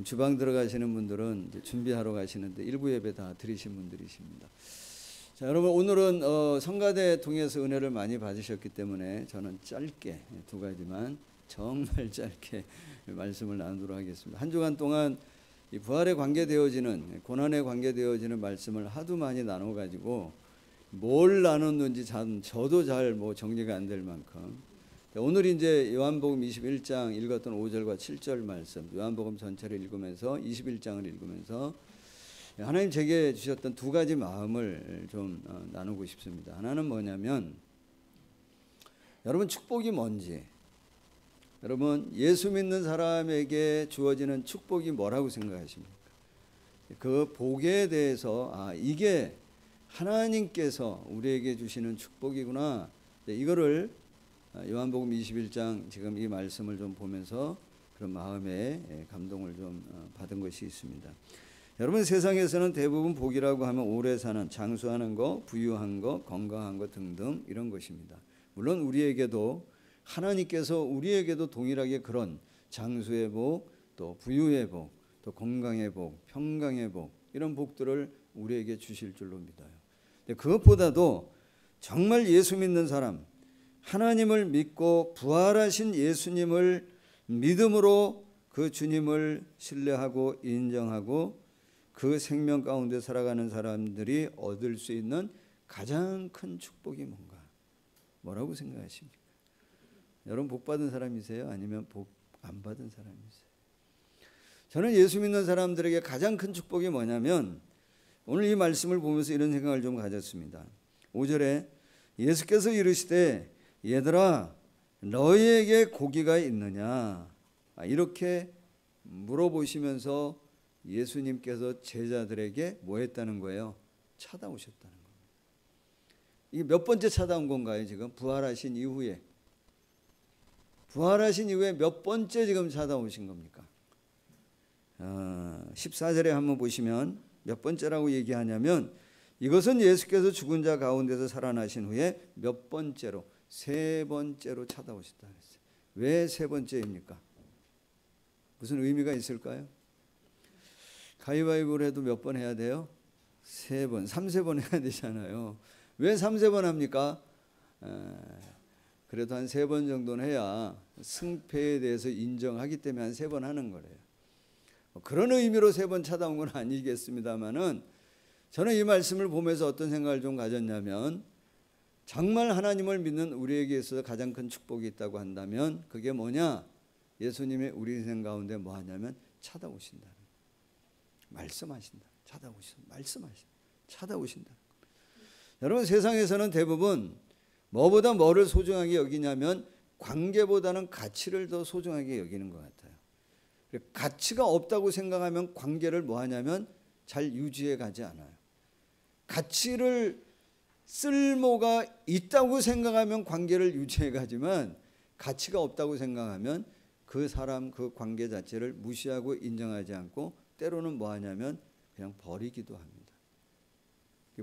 주방 들어가시는 분들은 이제 준비하러 가시는데 일부 예배 다 드리신 분들이십니다. 자, 여러분 오늘은 성가대 통해서 은혜를 많이 받으셨기 때문에 저는 짧게 두 가지만 정말 짧게 말씀을 나누도록 하겠습니다. 한 주간 동안 이 부활에 관계되어지는 고난에 관계되어지는 말씀을 하도 많이 나눠가지고 뭘 나눴는지 저도 잘 정리가 안 될 만큼 오늘 이제 요한복음 21장 읽었던 5절과 7절 말씀, 요한복음 전체를 읽으면서 21장을 읽으면서 하나님 제게 주셨던 두 가지 마음을 좀 나누고 싶습니다. 하나는 뭐냐면 여러분 축복이 뭔지, 여러분 예수 믿는 사람에게 주어지는 축복이 뭐라고 생각하십니까? 그 복에 대해서 이게 하나님께서 우리에게 주시는 축복이구나, 이거를 요한복음 21장 지금 이 말씀을 좀 보면서 그런 마음의 감동을 좀 받은 것이 있습니다. 여러분 세상에서는 대부분 복이라고 하면 오래 사는, 장수하는 거, 부유한 거, 건강한 거 등등 이런 것입니다. 물론 우리에게도 하나님께서 우리에게도 동일하게 그런 장수의 복, 또 부유의 복, 또 건강의 복, 평강의 복 이런 복들을 우리에게 주실 줄로 믿어요. 근데 그것보다도 정말 예수 믿는 사람, 하나님을 믿고 부활하신 예수님을 믿음으로 그 주님을 신뢰하고 인정하고 그 생명 가운데 살아가는 사람들이 얻을 수 있는 가장 큰 축복이 뭔가? 뭐라고 생각하십니까? 여러분 복 받은 사람이세요? 아니면 복 안 받은 사람이세요? 저는 예수 믿는 사람들에게 가장 큰 축복이 뭐냐면 오늘 이 말씀을 보면서 이런 생각을 좀 가졌습니다. 5절에 예수께서 이르시되 얘들아 너희에게 고기가 있느냐, 이렇게 물어보시면서 예수님께서 제자들에게 뭐 했다는 거예요? 찾아오셨다는 겁니다. 이게 몇 번째 찾아온 건가요? 지금 부활하신 이후에 몇 번째 지금 찾아오신 겁니까? 14절에 한번 보시면 몇 번째라고 얘기하냐면 이것은 예수께서 죽은 자 가운데서 살아나신 후에 몇 번째로, 세 번째로 찾아오셨다 그랬어요. 왜 세 번째입니까? 무슨 의미가 있을까요? 가위바위보를 해도 몇 번 해야 돼요? 세 번, 3-4번 해야 되잖아요. 왜 3-4번 합니까? 그래도 한 3번 정도는 해야 승패에 대해서 인정하기 때문에 한 3번 하는 거래요. 그런 의미로 3번 찾아온 건 아니겠습니다만은 저는 이 말씀을 보면서 어떤 생각을 좀 가졌냐면 정말 하나님을 믿는 우리에게 있어서 가장 큰 축복이 있다고 한다면 그게 뭐냐? 예수님의 우리 인생 가운데 뭐 하냐면 찾아오신다. 말씀하신다. 찾아오신다. 여러분 세상에서는 대부분 뭐보다 뭐를 소중하게 여기냐면 관계보다는 가치를 더 소중하게 여기는 것 같아요. 가치가 없다고 생각하면 관계를 뭐 하냐면 잘 유지해 가지 않아요. 가치를 쓸모가 있다고 생각하면 관계를 유지해 가지만 가치가 없다고 생각하면 그 사람, 그 관계 자체를 무시하고 인정하지 않고 때로는 뭐 하냐면 그냥 버리기도 합니다.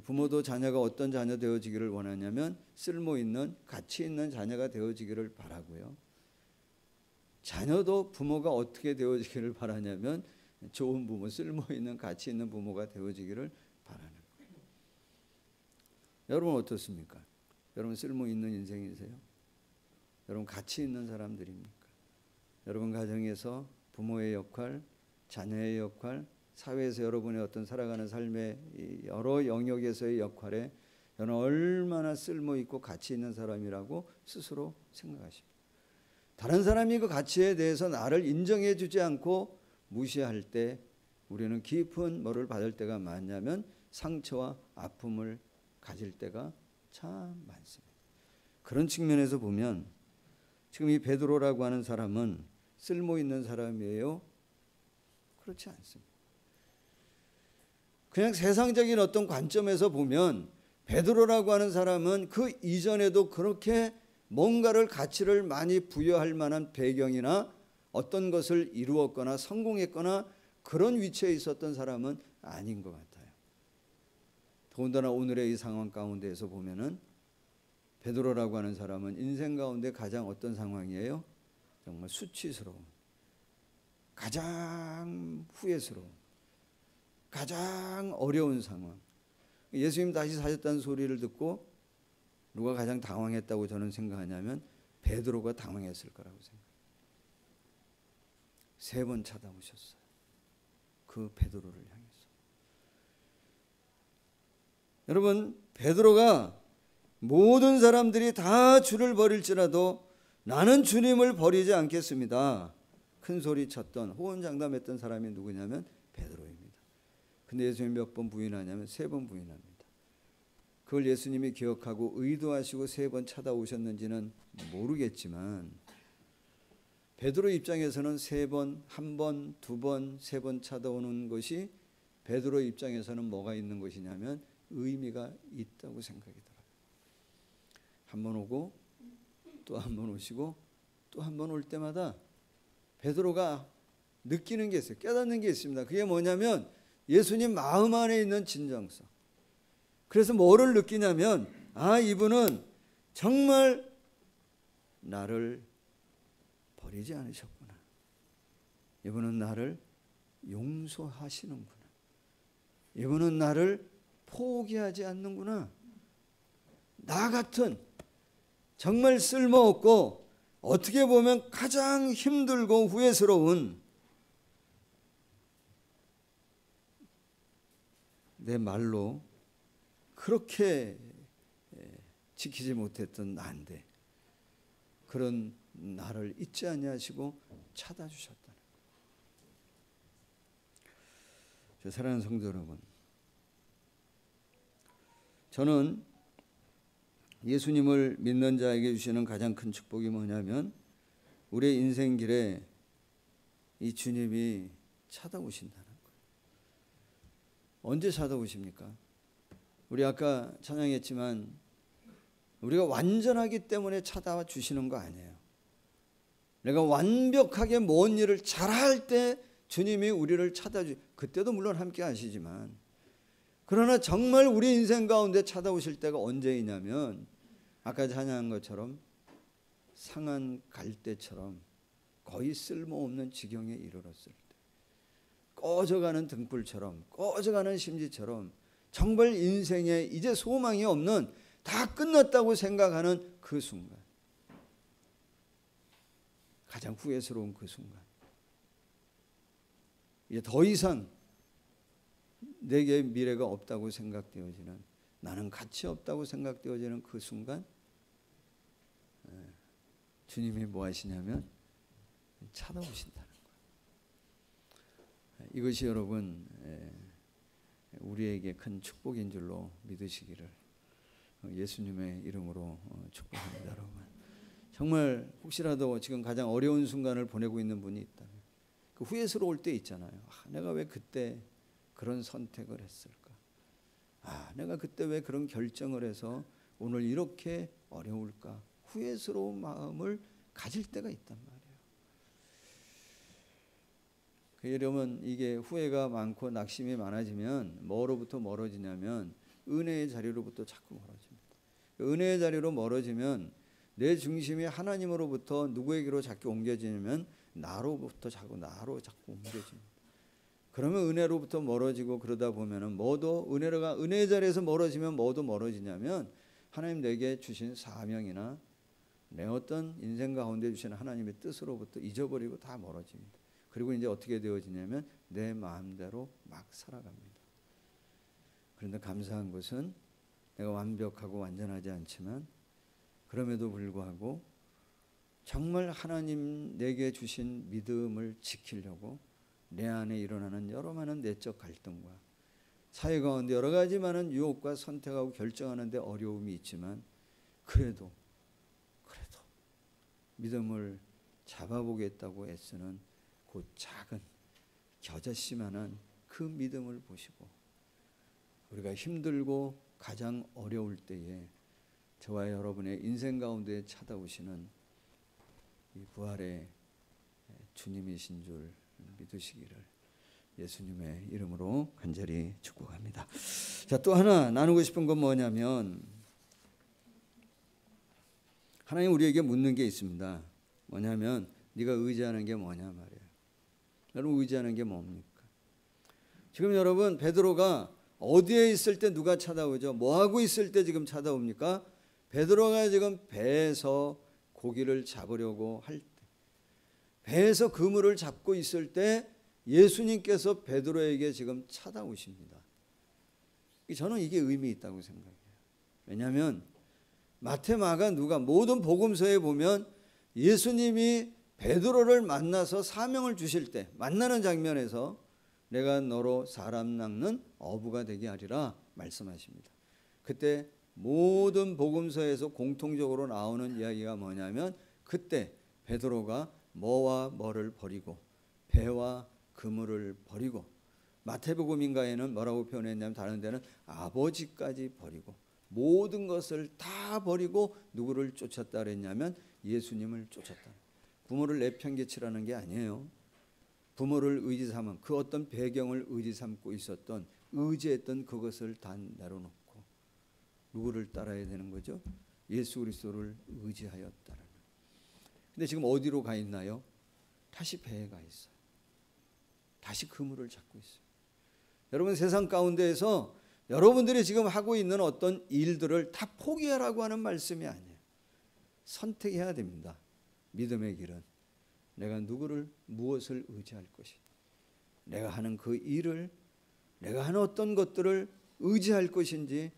부모도 자녀가 어떤 자녀 되어지기를 원하냐면 쓸모 있는, 가치 있는 자녀가 되어지기를 바라고요. 자녀도 부모가 어떻게 되어지기를 바라냐면 좋은 부모, 쓸모 있는, 가치 있는 부모가 되어지기를 바라는 거예요. 여러분 어떻습니까? 여러분 쓸모 있는 인생이세요? 여러분 가치 있는 사람들입니까? 여러분 가정에서 부모의 역할, 자녀의 역할, 사회에서 여러분의 어떤 살아가는 삶의 여러 영역에서의 역할에 저는 얼마나 쓸모 있고 가치 있는 사람이라고 스스로 생각하십니다. 다른 사람이 그 가치에 대해서 나를 인정해 주지 않고 무시할 때 우리는 깊은 뭐를 받을 때가 많냐면 상처와 아픔을 가질 때가 참 많습니다. 그런 측면에서 보면 지금 이 베드로라고 하는 사람은 쓸모 있는 사람이에요? 그렇지 않습니다. 그냥 세상적인 어떤 관점에서 보면 베드로라고 하는 사람은 그 이전에도 그렇게 뭔가를 가치를 많이 부여할 만한 배경이나 어떤 것을 이루었거나 성공했거나 그런 위치에 있었던 사람은 아닌 것 같아요. 더군다나 오늘의 이 상황 가운데에서 보면은 베드로라고 하는 사람은 인생 가운데 가장 어떤 상황이에요? 정말 수치스러운, 가장 후회스러운, 가장 어려운 상황. 예수님 다시 사셨다는 소리를 듣고 누가 가장 당황했다고 저는 생각하냐면 베드로가 당황했을 거라고 생각해요. 3번 찾아오셨어요. 그 베드로를 향해서. 여러분, 베드로가 모든 사람들이 다 주를 버릴지라도 나는 주님을 버리지 않겠습니다. 큰 소리 쳤던, 호언장담했던 사람이 누구냐면 베드로입니다. 근데 예수님이 몇 번 부인하냐면 3번 부인합니다. 그걸 예수님이 기억하고 의도하시고 3번 찾아오셨는지는 모르겠지만 베드로 입장에서는 3번, 1번, 2번, 3번 찾아오는 것이 베드로 입장에서는 뭐가 있는 것이냐면 의미가 있다고 생각이 들어요. 한 번 오고 또 한 번 오시고 또 한 번 올 때마다 베드로가 느끼는 게 있어요. 깨닫는 게 있습니다. 그게 뭐냐면 예수님 마음 안에 있는 진정성. 그래서 뭐를 느끼냐면 이분은 정말 나를 버리지 않으셨구나. 이분은 나를 용서하시는구나. 이분은 나를 포기하지 않는구나. 나 같은 정말 쓸모없고 어떻게 보면 가장 힘들고 후회스러운 내 말로 그렇게 지키지 못했던 나인데 그런 나를 잊지 아니하시고 찾아주셨다는 거예요. 사랑하는 성도 여러분, 저는 예수님을 믿는 자에게 주시는 가장 큰 축복이 뭐냐면 우리의 인생길에 이 주님이 찾아오신다는 거예요. 언제 찾아오십니까? 우리 아까 찬양했지만 우리가 완전하기 때문에 찾아와 주시는 거 아니에요. 내가 완벽하게 뭔 일을 잘할 때 주님이 우리를 찾아주, 그때도 물론 함께 하시지만 그러나 정말 우리 인생 가운데 찾아오실 때가 언제이냐면 아까 찬양한 것처럼 상한 갈대처럼 거의 쓸모없는 지경에 이르렀을 때, 꺼져가는 등불처럼, 꺼져가는 심지처럼 정말 인생에 이제 소망이 없는, 다 끝났다고 생각하는 그 순간, 가장 후회스러운 그 순간, 이제 더 이상 내게 미래가 없다고 생각되어지는, 나는 가치 없다고 생각되어지는 그 순간 주님이 뭐 하시냐면 찾아오신다는 거예요. 이것이 여러분 우리에게 큰 축복인 줄로 믿으시기를 예수님의 이름으로 축복합니다. 여러분, 정말 혹시라도 지금 가장 어려운 순간을 보내고 있는 분이 있다면 그 후회스러울 때 있잖아요. 내가 왜 그때 그런 선택을 했을까? 내가 그때 왜 그런 결정을 해서 오늘 이렇게 어려울까? 후회스러운 마음을 가질 때가 있단 말이에요. 여러분, 이게 후회가 많고 낙심이 많아지면 뭐로부터 멀어지냐면 은혜의 자리로부터 자꾸 멀어집니다. 은혜의 자리로 멀어지면 내 중심이 하나님으로부터 누구에게로 자꾸 옮겨지냐면 나로부터 자꾸 옮겨집니다. 그러면 은혜로부터 멀어지고 그러다 보면은 뭐도 은혜의 자리에서 멀어지면 뭐도 멀어지냐면 하나님 내게 주신 사명이나 내 어떤 인생 가운데 주신 하나님의 뜻으로부터 잊어버리고 다 멀어집니다. 그리고 이제 어떻게 되어지냐면 내 마음대로 막 살아갑니다. 그런데 감사한 것은 내가 완벽하고 완전하지 않지만 그럼에도 불구하고 정말 하나님 내게 주신 믿음을 지키려고 내 안에 일어나는 여러 많은 내적 갈등과 사회 가운데 여러 가지 많은 유혹과 선택하고 결정하는 데 어려움이 있지만 그래도 믿음을 잡아보겠다고 애쓰는 그 작은 겨자씨만한 그 믿음을 보시고 우리가 힘들고 가장 어려울 때에 저와 여러분의 인생 가운데 찾아오시는 이 부활의 주님이신 줄 믿으시기를 예수님의 이름으로 간절히 축복합니다. 자, 또 하나 나누고 싶은 건 뭐냐면 하나님 우리에게 묻는 게 있습니다. 뭐냐면 네가 의지하는 게 뭐냐 말이에요. 여러분, 의지하는 게 뭡니까? 지금 여러분 베드로가 어디에 있을 때 누가 찾아오죠? 뭐 하고 있을 때 지금 찾아옵니까? 베드로가 지금 배에서 고기를 잡으려고 할 때, 배에서 그물을 잡고 있을 때 예수님께서 베드로에게 지금 찾아오십니다. 저는 이게 의미 있다고 생각해요. 왜냐하면 마태, 마가, 누가 모든 복음서에 보면 예수님이 베드로를 만나서 사명을 주실 때 만나는 장면에서 내가 너로 사람 낚는 어부가 되게 하리라 말씀하십니다. 그때 모든 복음서에서 공통적으로 나오는 이야기가 뭐냐면 그때 베드로가 뭐와 뭐를 버리고 배와 그물을 버리고, 마태복음인가에는 뭐라고 표현했냐면 다른 데는 아버지까지 버리고 모든 것을 다 버리고 누구를 쫓았다 그랬냐면 예수님을 쫓았다. 부모를 내팽개치라는 게 아니에요. 부모를 의지 삼은 그 어떤 배경을 의지 삼고 있었던 의지했던 그것을 다 내려놓고 누구를 따라야 되는 거죠? 예수 그리스도를 의지하였다는. 근데 지금 어디로 가 있나요? 다시 배에 가 있어요. 다시 그물을 잡고 있어요. 여러분, 세상 가운데에서 여러분들이 지금 하고 있는 어떤 일들을 다 포기하라고 하는 말씀이 아니에요. 선택해야 됩니다. 믿음의 길은 내가 누구를 무엇을 의지할 것이, 내가 하는 그 일을, 내가 하는 어떤 것들을 의지할 것인지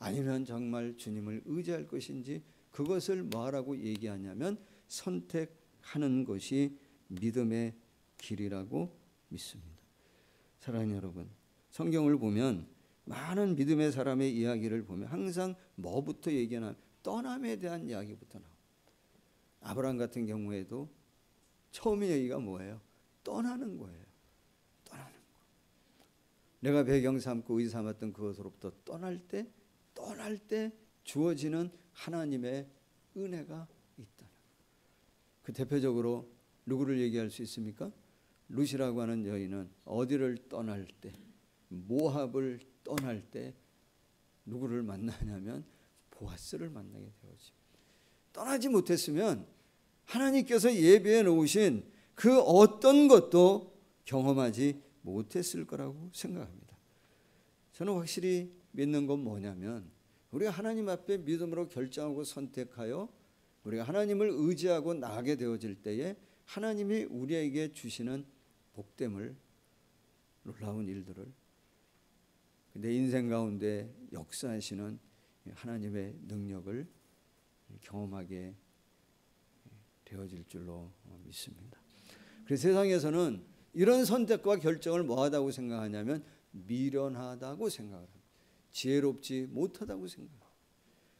아니면 정말 주님을 의지할 것인지, 그것을 뭐하라고 얘기하냐면 선택하는 것이 믿음의 길이라고 믿습니다. 사랑하는 여러분, 성경을 보면 많은 믿음의 사람의 이야기를 보면 항상 뭐부터 얘기하나? 떠남에 대한 이야기부터 나옵니다. 아브라함 같은 경우에도 처음 얘기가 뭐예요? 떠나는 거예요. 떠나는 거. 내가 배경 삼고 의지 삼았던 그것으로부터 떠날 때 주어지는 하나님의 은혜가 있다. 그 대표적으로 누구를 얘기할 수 있습니까? 룻이라고 하는 여인은 어디를 떠날 때, 모압을 떠날 때 누구를 만나냐면 보아스를 만나게 되었죠. 떠나지 못했으면 하나님께서 예비해 놓으신 그 어떤 것도 경험하지 못했을 거라고 생각합니다. 저는 확실히 믿는 건 뭐냐면 우리가 하나님 앞에 믿음으로 결정하고 선택하여 우리가 하나님을 의지하고 나가게 되어질 때에 하나님이 우리에게 주시는 복됨을, 놀라운 일들을, 내 인생 가운데 역사하시는 하나님의 능력을 경험하게 되어질 줄로 믿습니다. 그래서 세상에서는 이런 선택과 결정을 뭐하다고 생각하냐면 미련하다고 생각을 합니다. 지혜롭지 못하다고 생각합니다.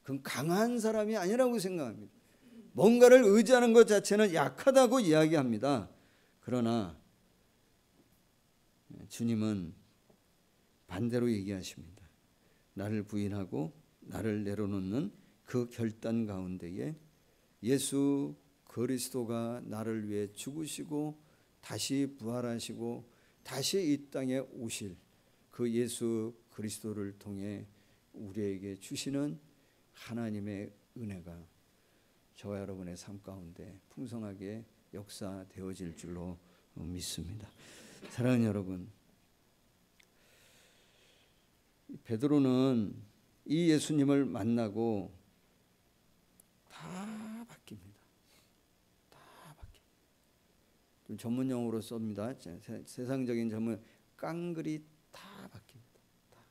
그건 강한 사람이 아니라고 생각합니다. 뭔가를 의지하는 것 자체는 약하다고 이야기합니다. 그러나 주님은 반대로 얘기하십니다. 나를 부인하고 나를 내려놓는 그 결단 가운데에 예수 그리스도가 나를 위해 죽으시고 다시 부활하시고 다시 이 땅에 오실 그 예수 그리스도를 통해 우리에게 주시는 하나님의 은혜가 저와 여러분의 삶 가운데 풍성하게 역사되어질 줄로 믿습니다. 사랑하는 여러분, 베드로는 이 예수님을 만나고 다 바뀝니다. 다 바뀝니다. 좀 전문 용어로 씁니다. 세상적인 전문, 깡그리 다 바뀝니다. 다.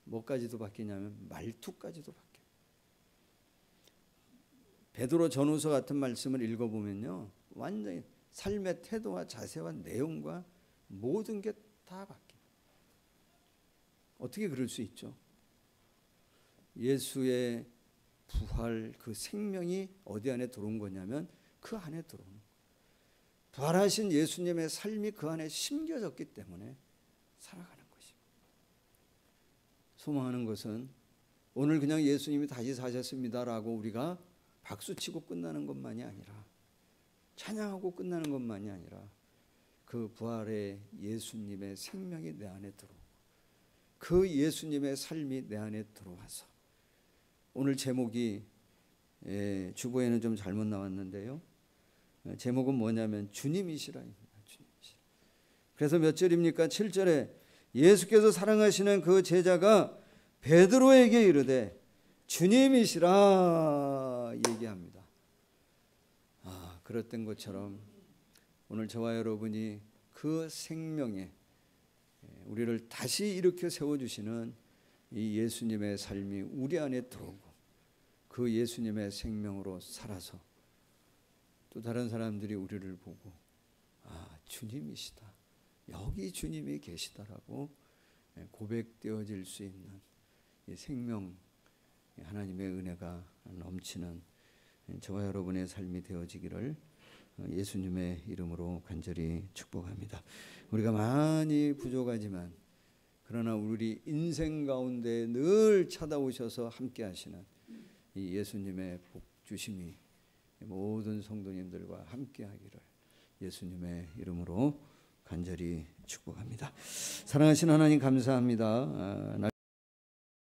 뭐까지도 바뀌냐면 말투까지도 바뀝니다. 베드로 전후서 같은 말씀을 읽어보면요, 완전히 삶의 태도와 자세와 내용과 모든 게 다 바뀝니다. 어떻게 그럴 수 있죠? 예수의 부활, 그 생명이 어디 안에 들어온 거냐면 그 안에 들어오는 거예요. 부활하신 예수님의 삶이 그 안에 심겨졌기 때문에 살아가는 것입니다. 소망하는 것은 오늘 그냥 예수님이 다시 사셨습니다라고 우리가 박수치고 끝나는 것만이 아니라, 찬양하고 끝나는 것만이 아니라 그 부활의 예수님의 생명이 내 안에 들어오고 그 예수님의 삶이 내 안에 들어와서, 오늘 제목이 주보에는 좀 잘못 나왔는데요, 제목은 뭐냐면 주님이시라입니다. 주님이시라. 그래서 몇 절입니까? 7절에 예수께서 사랑하시는 그 제자가 베드로에게 이르되 주님이시라 얘기합니다. 그랬던 것처럼 오늘 저와 여러분이 그 생명에 우리를 다시 일으켜 세워주시는 이 예수님의 삶이 우리 안에 들어오고 그 예수님의 생명으로 살아서 또 다른 사람들이 우리를 보고 주님이시다, 여기 주님이 계시다라고 고백되어질 수 있는 이 생명, 하나님의 은혜가 넘치는 저와 여러분의 삶이 되어지기를 예수님의 이름으로 간절히 축복합니다. 우리가 많이 부족하지만 그러나 우리 인생 가운데 늘 찾아오셔서 함께 하시는 이 예수님의 복주심이 모든 성도님들과 함께 하기를 예수님의 이름으로 간절히 축복합니다. 사랑하신 하나님 감사합니다.